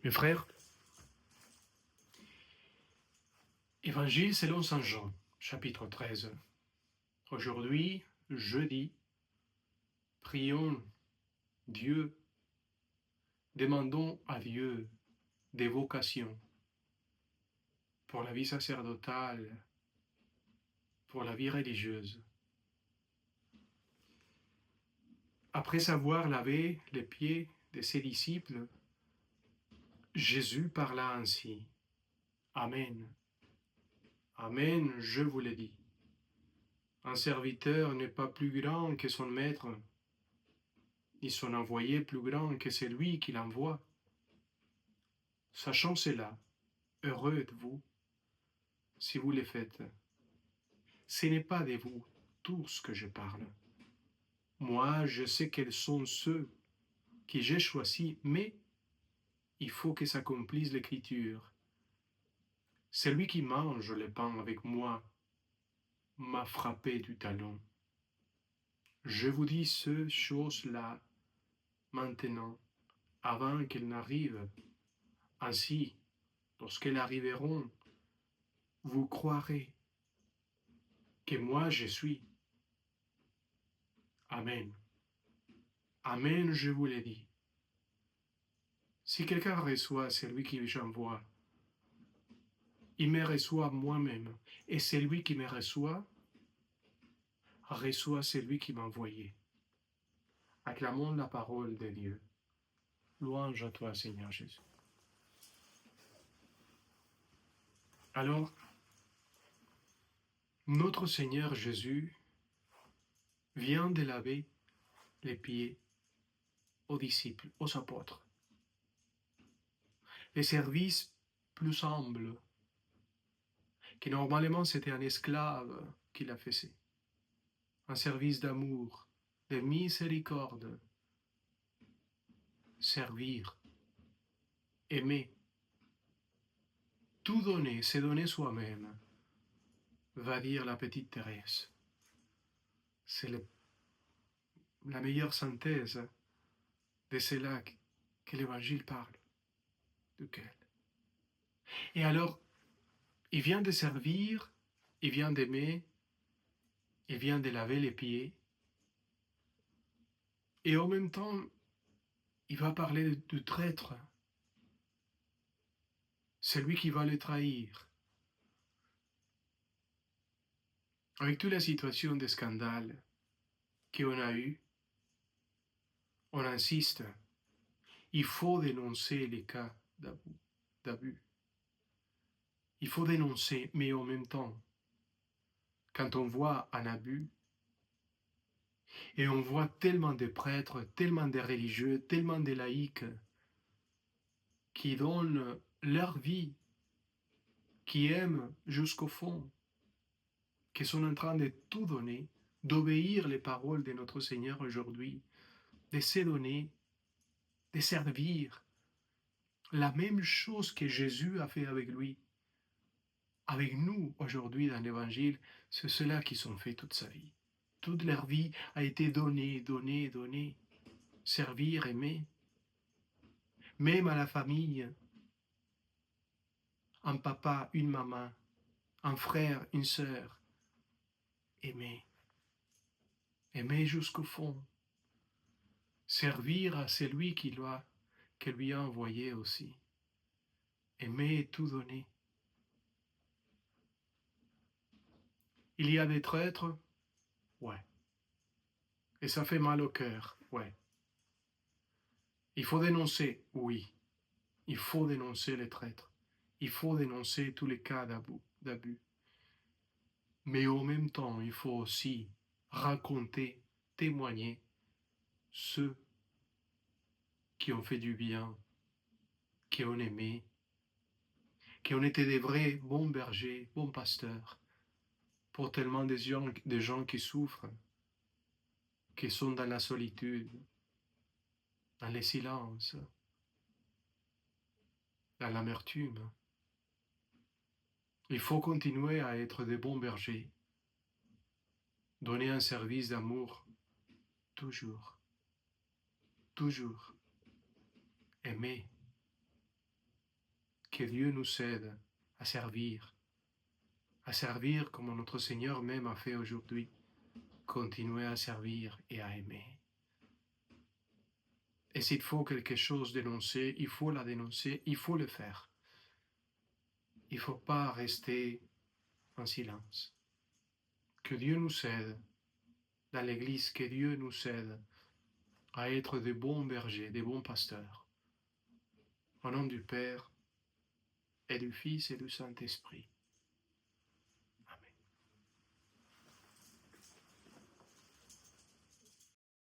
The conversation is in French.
Mes frères, Évangile selon Saint Jean, chapitre 13. Aujourd'hui, jeudi, prions Dieu, demandons à Dieu des vocations pour la vie sacerdotale, pour la vie religieuse. Après avoir lavé les pieds de ses disciples, Jésus parla ainsi. Amen. Amen, je vous le dis. Un serviteur n'est pas plus grand que son maître, ni son envoyé plus grand que celui qui l'envoie. Sachant cela, heureux êtes-vous si vous le faites. Ce n'est pas de vous tous que je parle. Moi, je sais quels sont ceux que j'ai choisis, mais il faut que s'accomplisse l'Écriture. Celui qui mange le pain avec moi m'a frappé du talon. Je vous dis ces choses-là maintenant, avant qu'elles n'arrivent. Ainsi, lorsqu'elles arriveront, vous croirez que moi je suis. Amen. Amen, je vous l'ai dit. Si quelqu'un reçoit celui qui j'envoie, il me reçoit moi-même, et celui qui me reçoit celui qui m'a envoyé. Acclamons la parole de Dieu. Louange à toi, Seigneur Jésus. Alors, notre Seigneur Jésus vient de laver les pieds aux disciples, aux apôtres. Le service plus humble, que normalement c'était un esclave qui l'a fait. Un service d'amour, de miséricorde, servir, aimer, tout donner, se donner soi-même, va dire la petite Thérèse. C'est la meilleure synthèse de cela que l'Évangile parle. Duquel. Et alors, il vient de servir, il vient d'aimer, il vient de laver les pieds, et en même temps, il va parler du traître, celui qui va le trahir. Avec toute la situation de scandale qu'on a eue, on insiste, il faut dénoncer les cas d'abus. Il faut dénoncer, mais en même temps, quand on voit un abus, et on voit tellement de prêtres, tellement de religieux, tellement de laïcs qui donnent leur vie, qui aiment jusqu'au fond, qui sont en train de tout donner, d'obéir les paroles de notre Seigneur aujourd'hui, de se donner, de servir, la même chose que Jésus a fait avec lui. Avec nous, aujourd'hui, dans l'Évangile, c'est ceux-là qui sont faits toute sa vie. Toute leur vie a été donnée, donnée, donnée. Servir, aimer. Même à la famille, un papa, une maman, un frère, une sœur. Aimer. Aimer jusqu'au fond. Servir à celui qui lui a envoyé aussi. Aimer et tout donner. Il y a des traîtres? Ouais. Et ça fait mal au cœur? Ouais. Il faut dénoncer? Oui. Il faut dénoncer les traîtres. Il faut dénoncer tous les cas d'abus. Mais en même temps, il faut aussi raconter, témoigner ceux qui ont fait du bien, qui ont aimé, qui ont été des vrais bons bergers, bons pasteurs, pour tellement de gens qui souffrent, qui sont dans la solitude, dans le silence, dans l'amertume. Il faut continuer à être des bons bergers, donner un service d'amour, toujours, toujours, aimer, que Dieu nous aide à servir comme notre Seigneur même a fait aujourd'hui. Continuer à servir et à aimer. Et s'il faut quelque chose dénoncer, il faut la dénoncer, il faut le faire. Il ne faut pas rester en silence. Que Dieu nous aide, dans l'Église, que Dieu nous aide à être de bons bergers, de bons pasteurs. Au nom du Père, et du Fils et du Saint-Esprit.